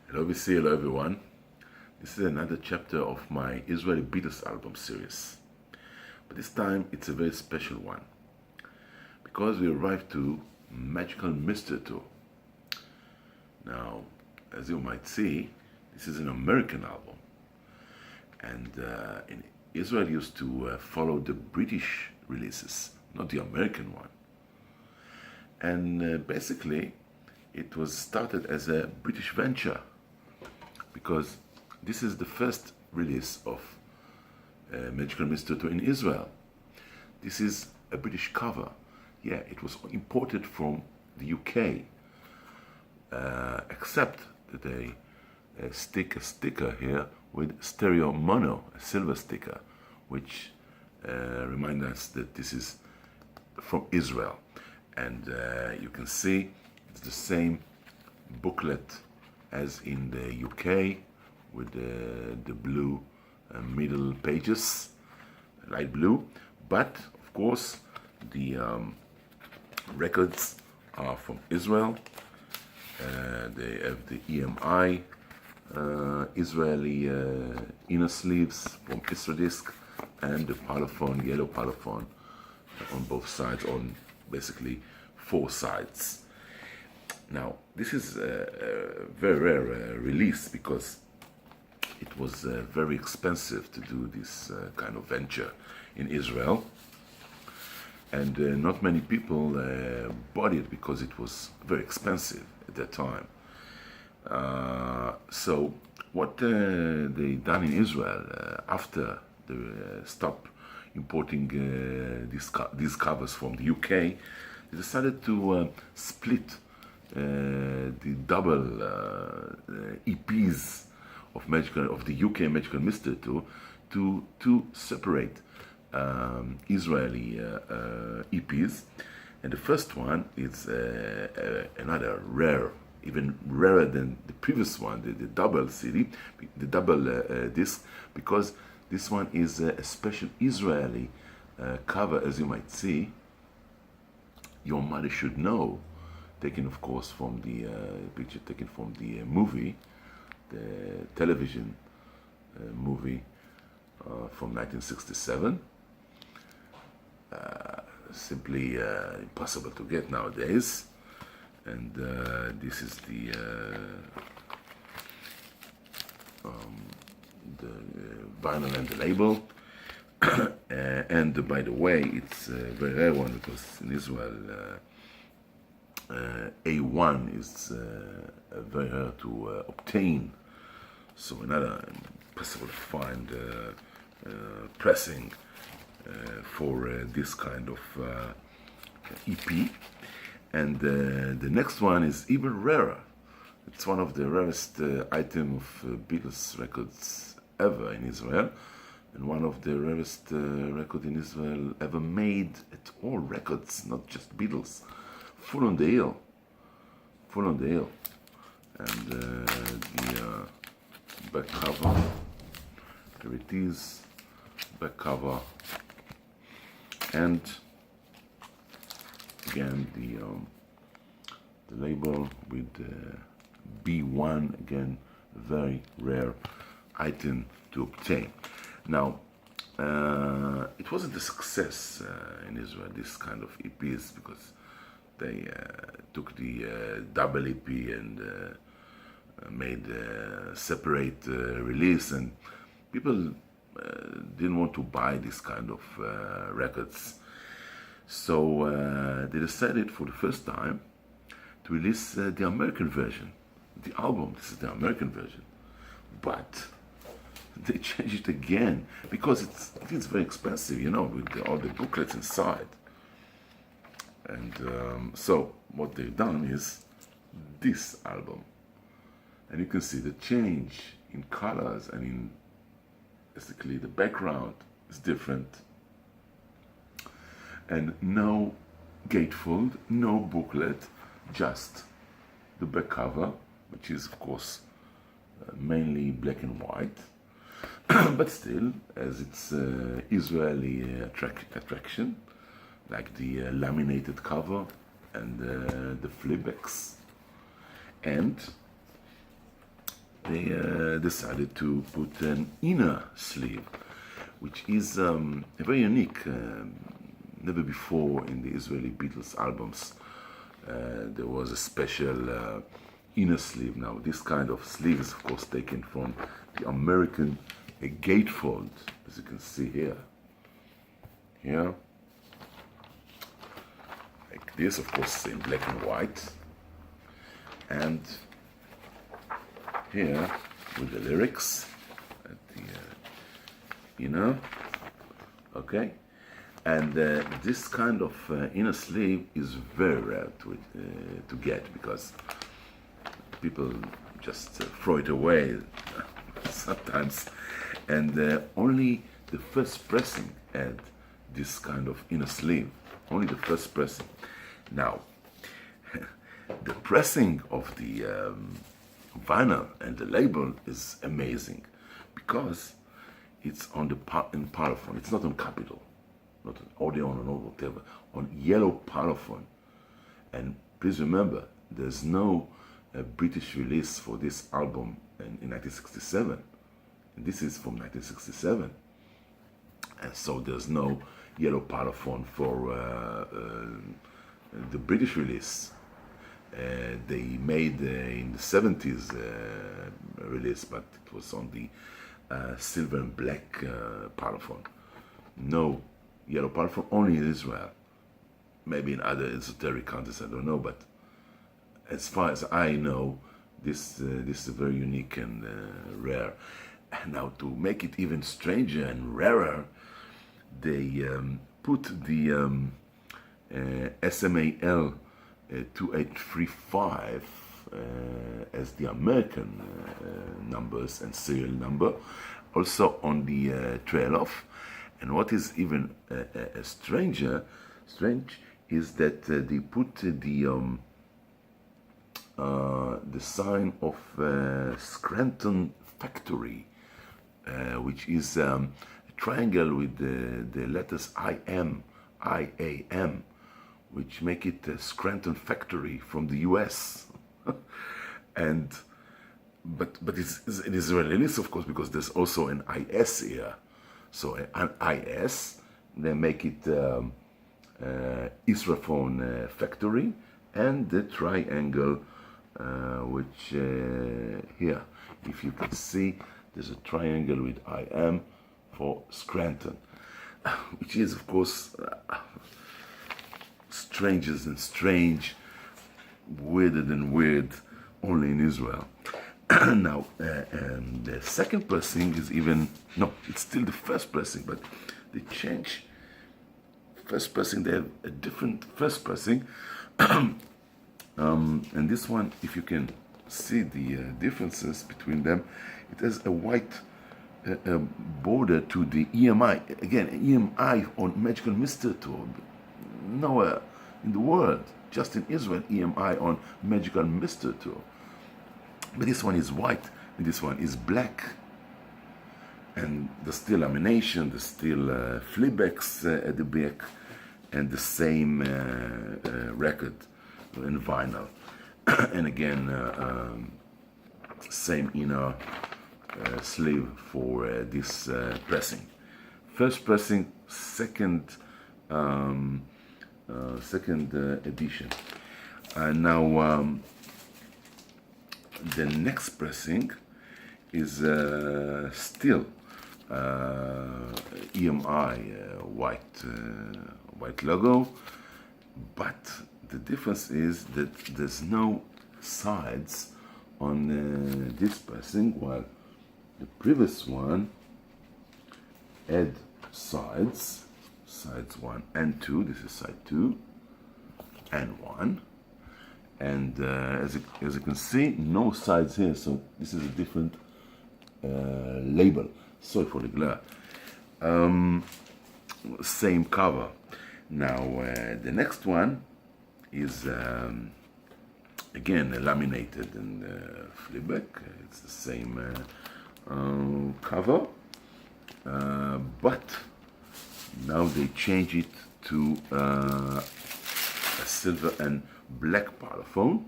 Hello VC, hello everyone. This is another chapter of my Israeli Beatles album series. But this time it's a very special one because we arrived to Magical Mystery Tour. Now, as you might see, this is an American album, and in Israel used to follow the British releases, not the American one. And basically, it was started as a British venture because this is the first release of Magical Mystery Tour in Israel. This is a British cover. Yeah, it was imported from the UK, except that they stick a sticker here with stereo mono, a silver sticker, which reminds us that this is from Israel. And you can see it's the same booklet as in the UK with the blue middle pages, light blue. But of course the records are from Israel. They have the EMI Israeli inner sleeves from Disc, and the Parlophone, yellow Parlophone on both sides, on basically 4 sides. Now, this is a very rare release because it was very expensive to do this kind of venture in Israel, and not many people bought it because it was very expensive at that time. So what they done in Israel after they stopped importing these covers from the UK, they decided to split the double EPs of the UK Magical Mystery Tour to two separate Israeli EPs, and the first one is another rare, even rarer than the previous one, the double CD, the double disc, because this one is a special Israeli cover, as you might see. Your Mother Should Know, taken of course from the picture taken from the movie, the television movie from 1967. Simply impossible to get nowadays. And this is the vinyl and the label. And by the way, it's a very rare one because in Israel A1 is very rare to obtain, so another impossible to find pressing for this kind of EP. And the next one is even rarer. It's one of the rarest items of Beatles records ever in Israel, and one of the rarest records in Israel ever made at all. Records, not just Beatles. Full on the Hill. Full on the Hill. And the back cover. There it is. Back cover. And again the label with B1, again very rare item to obtain. Now it wasn't a success in Israel, this kind of EPs, because they took the double EP and made a separate release, and people didn't want to buy this kind of records. So they decided for the first time to release the American version, the album. This is the American version, but they changed it again because it's very expensive, you know, with all the booklets inside. And so what they've done is this album, and you can see the change in colors, and in basically the background is different. And no gatefold, no booklet, just the back cover, which is of course mainly black and white, but still, as it's Israeli attraction, like the laminated cover and the flibbacks. And they decided to put an inner sleeve, which is a very unique. Never before in the Israeli Beatles albums there was a special inner sleeve. Now, this kind of sleeve is, of course, taken from the American gatefold, as you can see here. Here, like this, of course, in black and white, and here with the lyrics at the inner, okay. And this kind of inner sleeve is very rare to get, because people just throw it away sometimes, and only the first pressing had this kind of inner sleeve. Only the first pressing. Now, the pressing of the vinyl and the label is amazing, because it's on the in Parlophone. It's not on Capitol, not on Odeon or whatever, on yellow Parlophone. And please remember, there's no British release for this album in 1967. And this is from 1967. And so there's no yellow Parlophone for the British release. They made in the 70s release, but it was on the silver and black Parlophone. No yellow Parlophone, only in Israel. Maybe in other esoteric countries, I don't know, but as far as I know, this is very unique and rare. And now, to make it even stranger and rarer, they put the SMAL 2835 as the American numbers and serial number, also on the trail off. And what is even strange is that they put the sign of Scranton Factory, which is a triangle with the letters IAM, which make it a Scranton Factory from the US. And but it is release, of course, because there's also an IS here. So an IS, they make it Israphone Factory, and the triangle, which here, if you can see, there's a triangle with IM for Scranton, which is, of course, strangest and strange, weirder than weird, only in Israel. Now, the second pressing is even, no, it's still the first pressing, but they change. First pressing, they have a different first pressing. And this one, if you can see the differences between them, it has a white border to the EMI. Again, EMI on Magical Mystery Tour. Nowhere in the world, just in Israel, EMI on Magical Mystery Tour. But this one is white, and this one is black. And there's still lamination, there's still flippbacks at the back, and the same record in vinyl. And again, same inner sleeve for this pressing. First pressing, second edition. Now, the next pressing is still EMI white logo, but the difference is that there's no sides on this pressing, while the previous one had sides 1 and 2. This is side 2 and 1. And as you can see, no sides here, so this is a different label. Sorry for the glare. Same cover. Now, the next one is again laminated and flipback. It's the same cover, but now they change it to a silver and black Parlophone,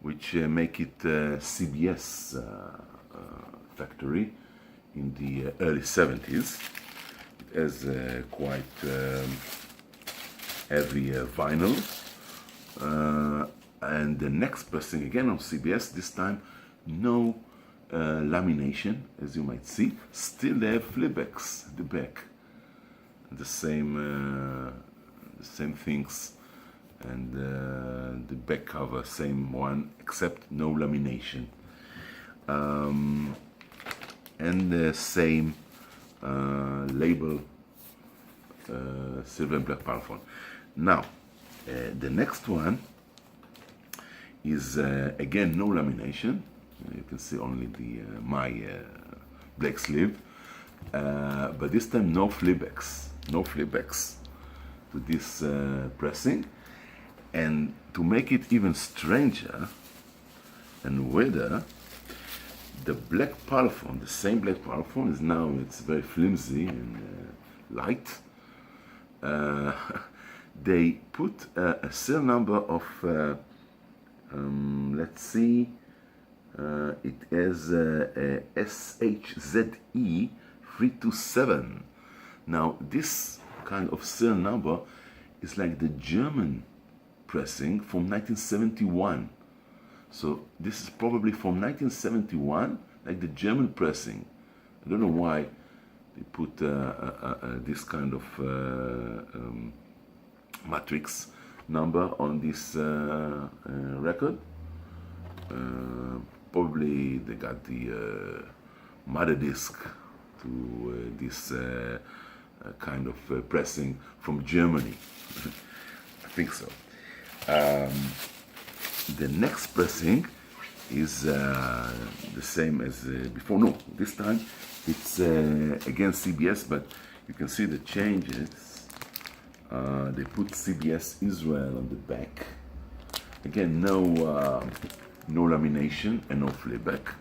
which make it CBS factory in the early 70s. It has quite heavy vinyl, and the next pressing again on CBS, this time no lamination, as you might see. Still they have flippbacks at the back, the same things, and the back cover same one, except no lamination, and the same label, silver and black parlophone. Now the next one is again no lamination. You can see only the my black sleeve, but this time no flipbacks to this pressing. And to make it even stranger and weirder, the black parlophone, the same black parlophone, is now, it's very flimsy and light. They put a serial number of let's see, it has SHZE 327. Now this kind of serial number is like the German pressing from 1971. So this is probably from 1971, like the German pressing. I don't know why they put this kind of matrix number on this record. Probably they got the mother disc to this kind of pressing from Germany. I think so. The next pressing is the same as before. No, this time it's again CBS, but you can see the changes. They put CBS Israel on the back. Again, no lamination and no flipback.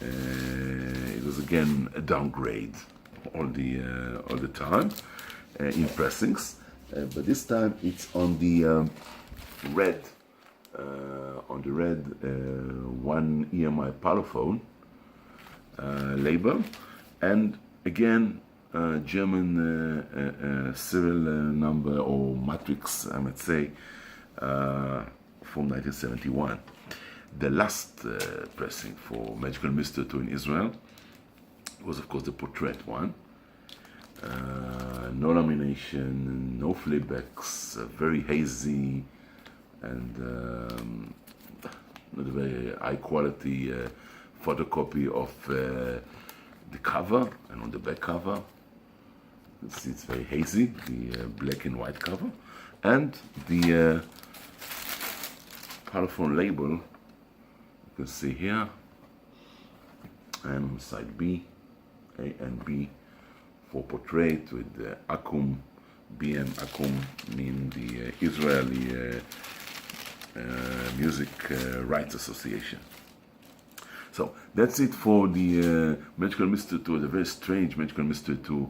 It was again a downgrade all the time in pressings, but this time it's on the red. On the red one EMI parlophone label, and again German serial number or matrix, I might say, from 1971. The last pressing for Magical Mystery Tour in Israel was, of course, the portrait one. No lamination, no flipbacks, very hazy, and not a very high quality photocopy of the cover, and on the back cover you can see it's very hazy, the black and white cover, and the parlophone label you can see here, and on side B, A and B for portrait with the Akum, BM Akum mean the Israeli Music Rights Association. So that's it for the Magical Mystery Tour, the very strange Magical Mystery Tour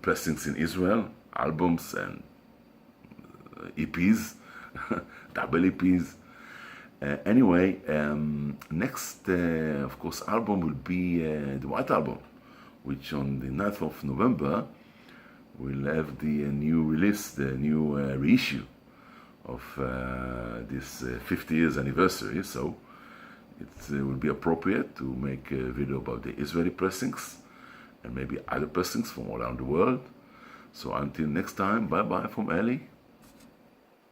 pressings in Israel, albums and EPs, double EPs. Anyway, next, of course, album will be the White Album, which on the 9th of November will have the new release, the new reissue of this 50 years anniversary. So it will be appropriate to make a video about the Israeli pressings and maybe other pressings from all around the world. So until next time, bye bye from Eli.